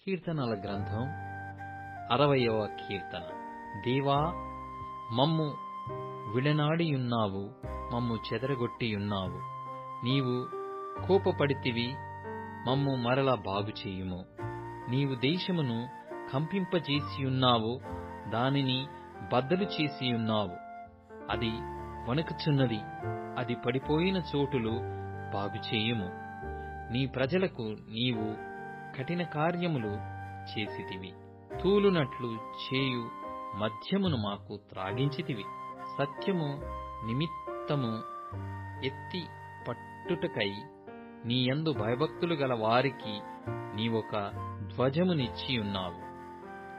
కీర్తనల గ్రంథం 60వ కీర్తన. దేవా, మమ్ము విడనాడియున్నావు, మమ్ము చెదరగొట్టియున్నావు. నీవు కోపపడితివి, మమ్ము మరల బాగుచేయుము. నీవు దేశమును కంపింపజేసియున్నావు, దానిని బద్దలు చేసియున్నావు. అది వణకుచున్నది, అది పడిపోయిన చోటులు బాగుచేయుము. నీ ప్రజలకు నీవు కఠిన కార్యములు చేసితివి. తూలునట్లు చేయు మద్యమును మాకు త్రాగించితివి. సత్యము నిమిత్తము ఎత్తి పట్టుటకై నీయందు భయభక్తులు గల వారికి నీవొక ధ్వజమునిచ్చియున్నావు.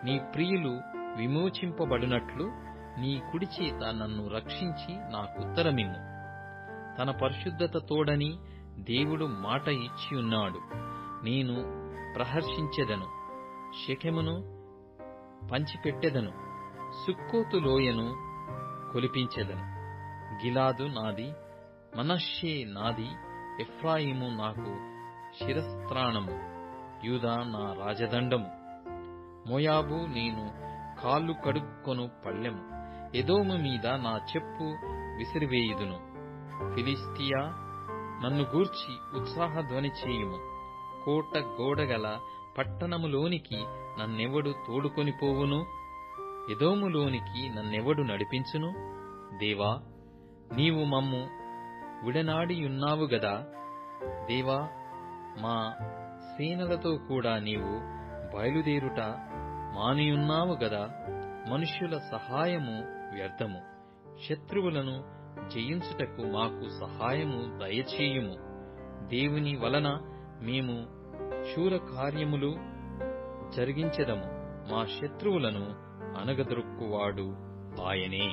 నీ ప్రియులు విమోచింపబడినట్లు నీ కుడిచేత నన్ను రక్షించి నాకుత్తరమిమ్ము. తన పరిశుద్ధత తోడని దేవుడు మాట ఇచ్చియున్నాడు. నేను ప్రహర్షించెదను, షెకెమును పంచిపెట్టెదను, సుక్కోతు లోయను కొలిపించెదను. గిలాదు నాది, మనష్షే నాది, ఎఫ్రాయిము నాకు శిరస్త్రాణము, యూదా నా రాజదండము. మోయాబు నేను కాళ్ళు కడుక్కొను పళ్ళెము, ఎదోము మీద నా చెప్పు విసిరివేయుదును. ఫిలిష్తియా, నన్ను గూర్చి ఉత్సాహధ్వని చేయుము. కోట గోడగల పట్టణములోనికి నన్నెవడు తోడుకొని పోవును? ఎదోములోనికి నన్నెవడు నడిపించును? దేవా, నీవు మమ్ము విడనాడియున్నావు గదా. దేవా, మా సేనలతో కూడా నీవు బయలుదేరుట మానియున్నావు గదా. మనుష్యుల సహాయము వ్యర్థము, శత్రువులను జయించుటకు మాకు సహాయము దయచేయుము. దేవుని వలన మేము శూర కార్యములు జరిగించెదము. మా శత్రువులను అణగదొరుక్కువాడు ఆయనే.